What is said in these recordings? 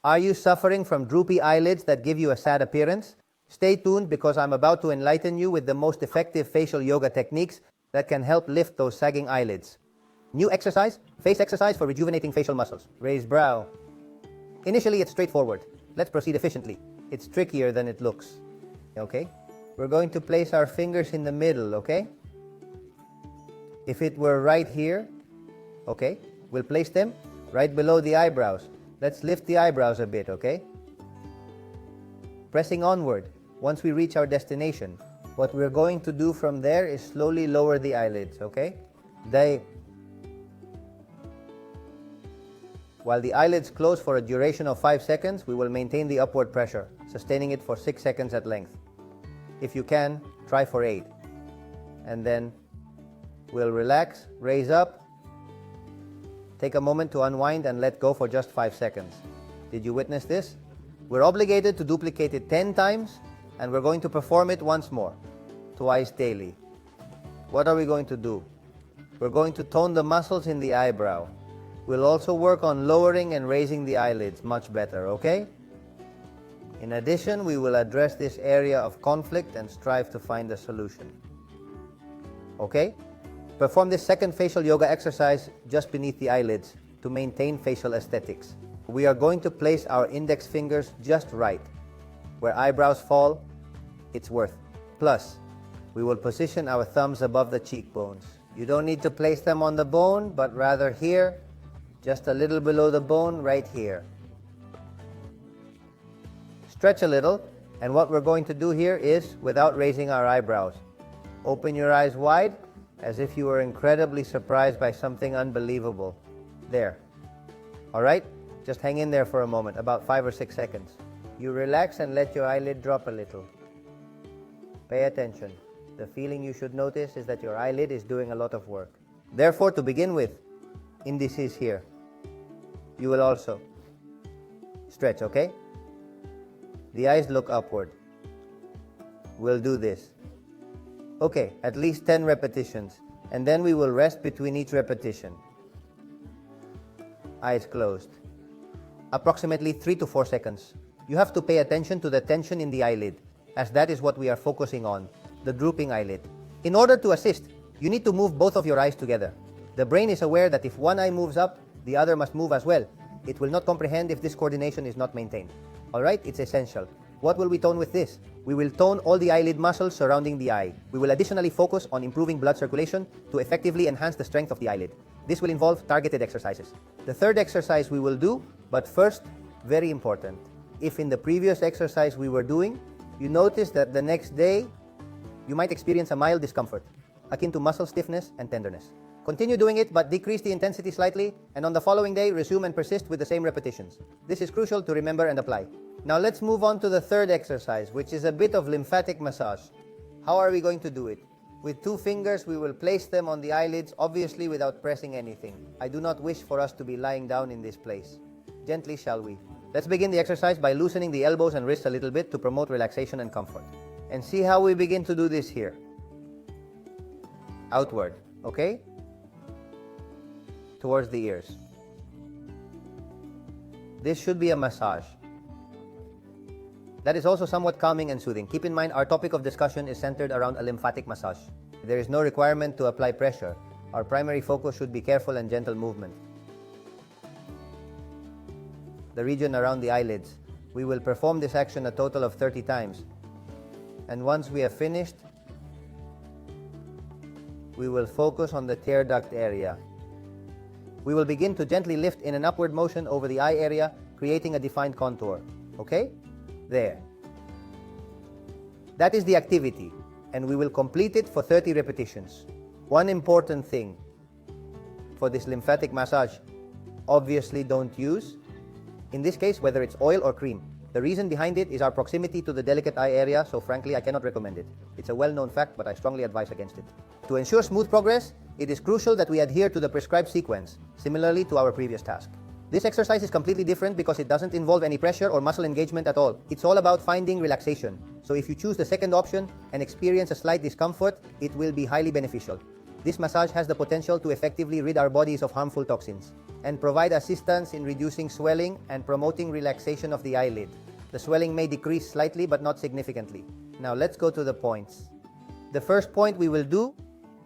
Are you suffering from droopy eyelids that give you a sad appearance? Stay tuned because I'm about to enlighten you with the most effective facial yoga techniques that can help lift those sagging eyelids. New exercise, face exercise for rejuvenating facial muscles. Raise brow. Initially, it's straightforward. Let's proceed efficiently. It's trickier than it looks. Okay? We're going to place our fingers in the middle, okay? If it were right here, okay, we'll place them right below the eyebrows. Let's lift the eyebrows a bit, okay? Pressing onward once we reach our destination. What we're going to do from there is slowly lower the eyelids, okay? While the eyelids close for a duration of 5 seconds, we will maintain the upward pressure, sustaining it for 6 seconds at length. If you can, try for 8. And then we'll relax, raise up, take a moment to unwind and let go for just 5 seconds. Did you witness this? We're obligated to duplicate it 10 times, and we're going to perform it once more, twice daily. What are we going to do? We're going to tone the muscles in the eyebrow. We'll also work on lowering and raising the eyelids much better, okay? In addition, we will address this area of conflict and strive to find a solution. Okay? Perform this second facial yoga exercise just beneath the eyelids to maintain facial aesthetics. We are going to place our index fingers just right. Where eyebrows fall, it's worth. Plus, we will position our thumbs above the cheekbones. You don't need to place them on the bone, but rather here, just a little below the bone, right here. Stretch a little, and what we're going to do here is, without raising our eyebrows, open your eyes wide, as if you were incredibly surprised by something unbelievable. There. Alright? Just hang in there for a moment, about 5 or 6 seconds. You relax and let your eyelid drop a little. Pay attention. The feeling you should notice is that your eyelid is doing a lot of work. Therefore, to begin with, indices here. You will also stretch, okay? The eyes look upward. We'll do this. Okay, at least 10 repetitions, and then we will rest between each repetition. Eyes closed. Approximately 3 to 4 seconds. You have to pay attention to the tension in the eyelid, as that is what we are focusing on, the drooping eyelid. In order to assist, you need to move both of your eyes together. The brain is aware that if one eye moves up, the other must move as well. It will not comprehend if this coordination is not maintained. Alright, it's essential. What will we tone with this? We will tone all the eyelid muscles surrounding the eye. We will additionally focus on improving blood circulation to effectively enhance the strength of the eyelid. This will involve targeted exercises. The third exercise we will do, but first, very important. If in the previous exercise we were doing, you notice that the next day, you might experience a mild discomfort, akin to muscle stiffness and tenderness. Continue doing it, but decrease the intensity slightly, and on the following day, resume and persist with the same repetitions. This is crucial to remember and apply. Now let's move on to the third exercise, which is a bit of lymphatic massage. How are we going to do it? With 2 fingers, we will place them on the eyelids, obviously without pressing anything. I do not wish for us to be lying down in this place. Gently, shall we? Let's begin the exercise by loosening the elbows and wrists a little bit to promote relaxation and comfort. And see how we begin to do this here. Outward, okay? Towards the ears. This should be a massage. That is also somewhat calming and soothing. Keep in mind, our topic of discussion is centered around a lymphatic massage. There is no requirement to apply pressure. Our primary focus should be careful and gentle movement. The region around the eyelids. We will perform this action a total of 30 times. And once we have finished, we will focus on the tear duct area. We will begin to gently lift in an upward motion over the eye area, creating a defined contour. Okay? There. That is the activity, and we will complete it for 30 repetitions. One important thing for this lymphatic massage, obviously don't use, in this case, whether it's oil or cream. The reason behind it is our proximity to the delicate eye area, so frankly, I cannot recommend it. It's a well-known fact, but I strongly advise against it. To ensure smooth progress, it is crucial that we adhere to the prescribed sequence, similarly to our previous task. This exercise is completely different because it doesn't involve any pressure or muscle engagement at all. It's all about finding relaxation. So if you choose the second option and experience a slight discomfort, it will be highly beneficial. This massage has the potential to effectively rid our bodies of harmful toxins. and provide assistance in reducing swelling and promoting relaxation of the eyelid. The swelling may decrease slightly but not significantly. Now let's go to the points. The first point we will do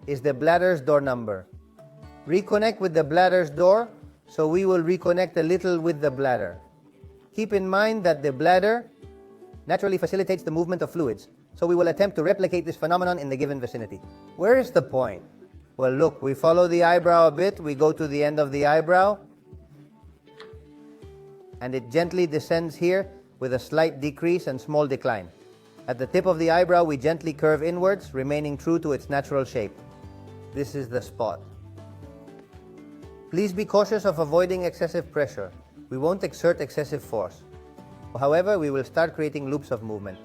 is the bladder's door number. Reconnect with the bladder's door, so we will reconnect a little with the bladder. Keep in mind that the bladder naturally facilitates the movement of fluids, so we will attempt to replicate this phenomenon in the given vicinity. Where is the point? Well, look, we follow the eyebrow a bit, we go to the end of the eyebrow, and it gently descends here with a slight decrease and small decline. At the tip of the eyebrow, we gently curve inwards, remaining true to its natural shape. This is the spot. Please be cautious of avoiding excessive pressure. We won't exert excessive force. However, we will start creating loops of movement.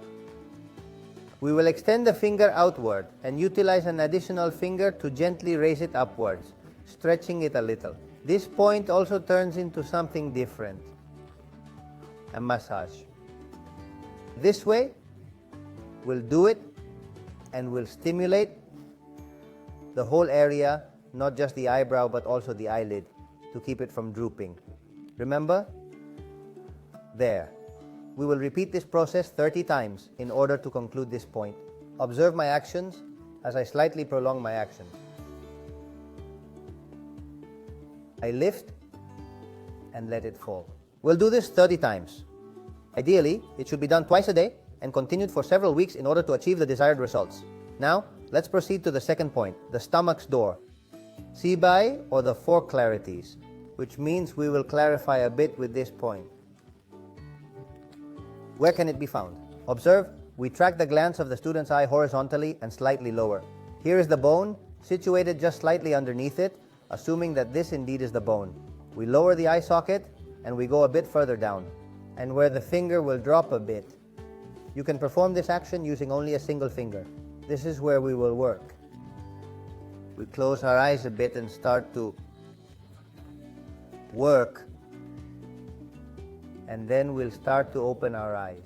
We will extend the finger outward and utilize an additional finger to gently raise it upwards, stretching it a little. This point also turns into something different, a massage. This way, we'll do it and we'll stimulate the whole area, not just the eyebrow but also the eyelid, to keep it from drooping. Remember? There. We will repeat this process 30 times in order to conclude this point. Observe my actions as I slightly prolong my action. I lift and let it fall. We'll do this 30 times. Ideally, it should be done twice a day and continued for several weeks in order to achieve the desired results. Now, let's proceed to the second point, the stomach's door. Sebae, or the four clarities, which means we will clarify a bit with this point. Where can it be found? Observe, we track the glance of the student's eye horizontally and slightly lower. Here is the bone, situated just slightly underneath it, assuming that this indeed is the bone. We lower the eye socket and we go a bit further down, and where the finger will drop a bit. You can perform this action using only a single finger. This is where we will work. We close our eyes a bit and start to work, and then we'll start to open our eyes.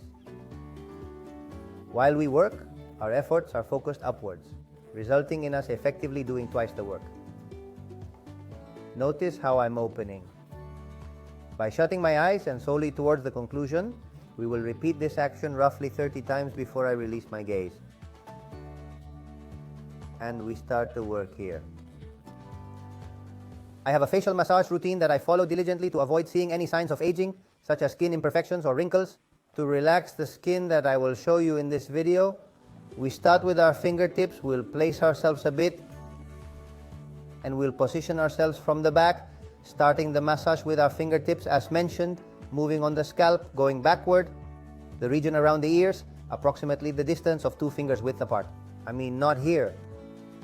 While we work, our efforts are focused upwards, resulting in us effectively doing twice the work. Notice how I'm opening. By shutting my eyes and solely towards the conclusion, we will repeat this action roughly 30 times before I release my gaze. And we start to work here. I have a facial massage routine that I follow diligently to avoid seeing any signs of aging, such as skin imperfections or wrinkles. To relax the skin that I will show you in this video, we start with our fingertips. We'll place ourselves a bit and we'll position ourselves from the back, starting the massage with our fingertips as mentioned, moving on the scalp, going backward, the region around the ears, approximately the distance of 2 fingers width apart. I mean, not here.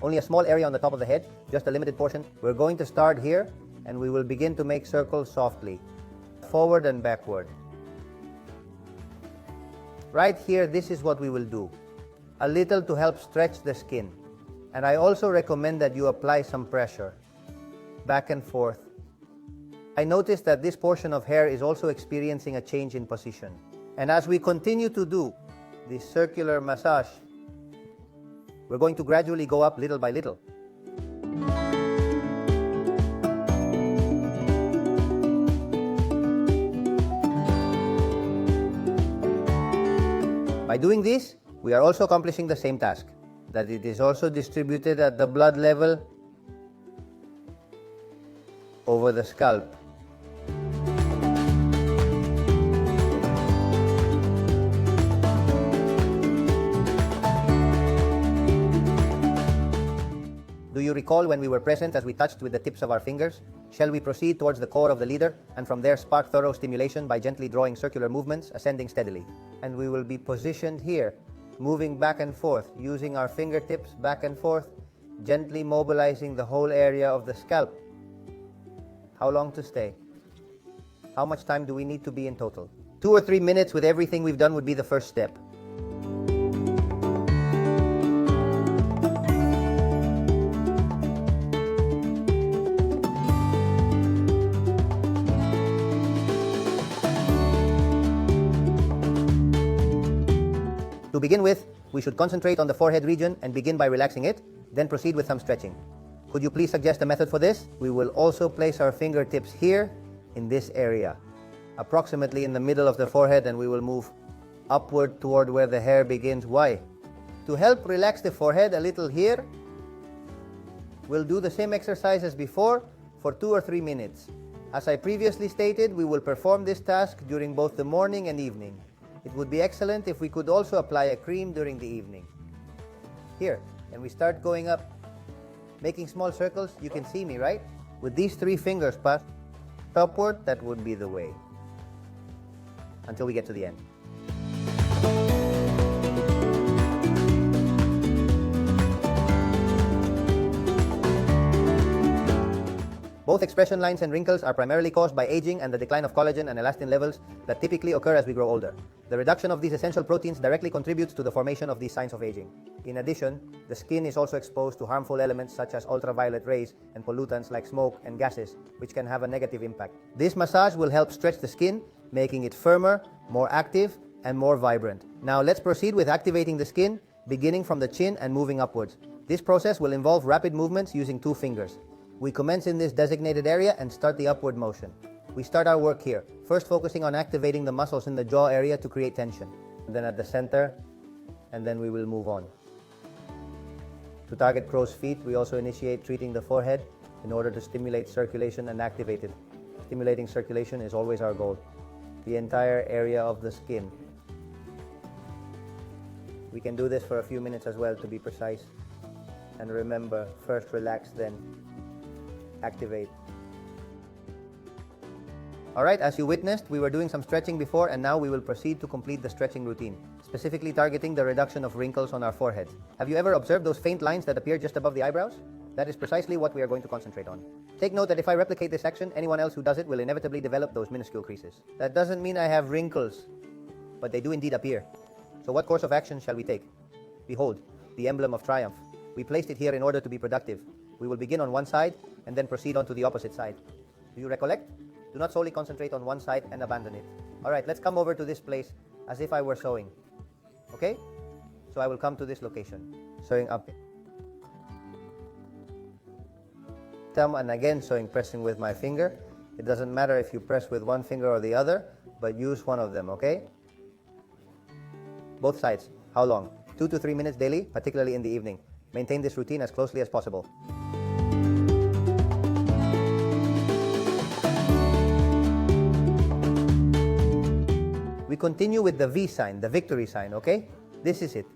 Only a small area on the top of the head, just a limited portion. We're going to start here and we will begin to make circles softly, forward and backward. Right here, this is what we will do. A little to help stretch the skin. And I also recommend that you apply some pressure, back and forth. I noticed that this portion of hair is also experiencing a change in position. And as we continue to do this circular massage, we're going to gradually go up little by little. By doing this, we are also accomplishing the same task, that it is also distributed at the blood level over the scalp. Do you recall when we were present as we touched with the tips of our fingers? Shall we proceed towards the core of the leader and from there spark thorough stimulation by gently drawing circular movements, ascending steadily? And we will be positioned here, moving back and forth, using our fingertips back and forth, gently mobilizing the whole area of the scalp. How long to stay? How much time do we need to be in total? 2 or 3 minutes with everything we've done would be the first step. To begin with, we should concentrate on the forehead region and begin by relaxing it, then proceed with some stretching. Could you please suggest a method for this? We will also place our fingertips here in this area, approximately in the middle of the forehead, and we will move upward toward where the hair begins. Why? To help relax the forehead a little here, we'll do the same exercise as before for 2 or 3 minutes. As I previously stated, we will perform this task during both the morning and evening. It would be excellent if we could also apply a cream during the evening. Here, and we start going up, making small circles. You can see me, right? With these 3 fingers passed upward, that would be the way, until we get to the end. Both expression lines and wrinkles are primarily caused by aging and the decline of collagen and elastin levels that typically occur as we grow older. The reduction of these essential proteins directly contributes to the formation of these signs of aging. In addition, the skin is also exposed to harmful elements such as ultraviolet rays and pollutants like smoke and gases, which can have a negative impact. This massage will help stretch the skin, making it firmer, more active, and more vibrant. Now let's proceed with activating the skin, beginning from the chin and moving upwards. This process will involve rapid movements using 2 fingers. We commence in this designated area and start the upward motion. We start our work here, first focusing on activating the muscles in the jaw area to create tension. And then at the center, and then we will move on. To target crow's feet, we also initiate treating the forehead in order to stimulate circulation and activate it. Stimulating circulation is always our goal. The entire area of the skin. We can do this for a few minutes as well to be precise. And remember, first relax, then activate. Alright, as you witnessed, we were doing some stretching before, and now we will proceed to complete the stretching routine, specifically targeting the reduction of wrinkles on our foreheads. Have you ever observed those faint lines that appear just above the eyebrows? That is precisely what we are going to concentrate on. Take note that if I replicate this action, anyone else who does it will inevitably develop those minuscule creases. That doesn't mean I have wrinkles, but they do indeed appear. So what course of action shall we take? Behold, the emblem of triumph. We placed it here in order to be productive. We will begin on one side and then proceed on to the opposite side. Do you recollect? Do not solely concentrate on one side and abandon it. Alright, let's come over to this place as if I were sewing. Okay? So I will come to this location. Sewing up. And again sewing, pressing with my finger. It doesn't matter if you press with one finger or the other, but use one of them, okay? Both sides. How long? 2 to 3 minutes daily, particularly in the evening. Maintain this routine as closely as possible. We continue with the V sign, the victory sign, okay? This is it.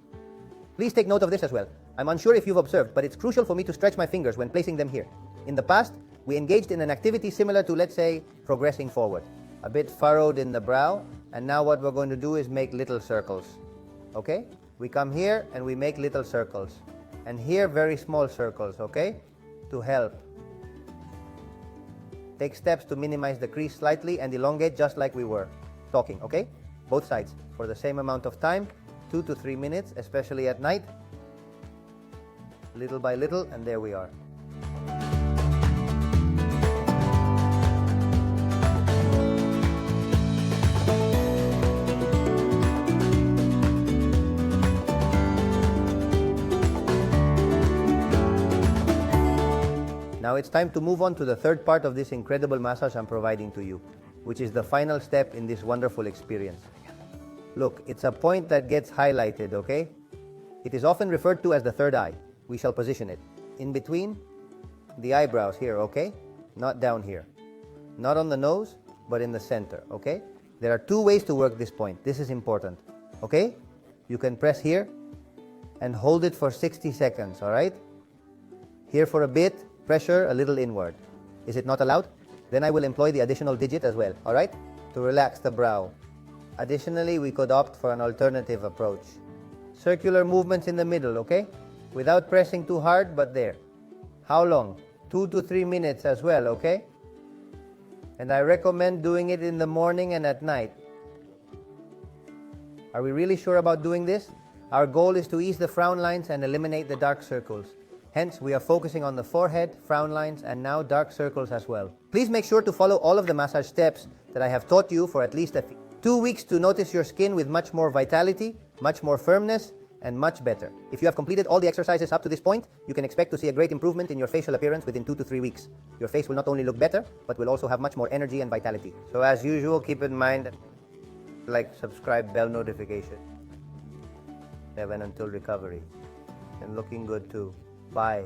Please take note of this as well. I'm unsure if you've observed, but it's crucial for me to stretch my fingers when placing them here. In the past, we engaged in an activity similar to, let's say, progressing forward. A bit furrowed in the brow, and now what we're going to do is make little circles. Okay? We come here and we make little circles. And here, very small circles, okay? To help. Take steps to minimize the crease slightly and elongate just like we were talking, okay? Both sides for the same amount of time, 2 to 3 minutes, especially at night. Little by little, and there we are. Now it's time to move on to the third part of this incredible massage I'm providing to you, which is the final step in this wonderful experience. Look, it's a point that gets highlighted, okay? It is often referred to as the third eye. We shall position it in between the eyebrows here, okay? Not down here. Not on the nose, but in the center, okay? There are 2 ways to work this point. This is important, okay? You can press here and hold it for 60 seconds, all right? Here for a bit, pressure a little inward. Is it not allowed? Then I will employ the additional digit as well, all right? To relax the brow. Additionally, we could opt for an alternative approach. Circular movements in the middle, okay? Without pressing too hard, but there. How long? 2 to 3 minutes as well, okay? And I recommend doing it in the morning and at night. Are we really sure about doing this? Our goal is to ease the frown lines and eliminate the dark circles. Hence, we are focusing on the forehead, frown lines, and now dark circles as well. Please make sure to follow all of the massage steps that I have taught you for at least 2 weeks to notice your skin with much more vitality, much more firmness, and much better. If you have completed all the exercises up to this point, you can expect to see a great improvement in your facial appearance within 2 to 3 weeks. Your face will not only look better, but will also have much more energy and vitality. So as usual, keep in mind, like, subscribe, bell notification. And until recovery. And looking good too. Bye.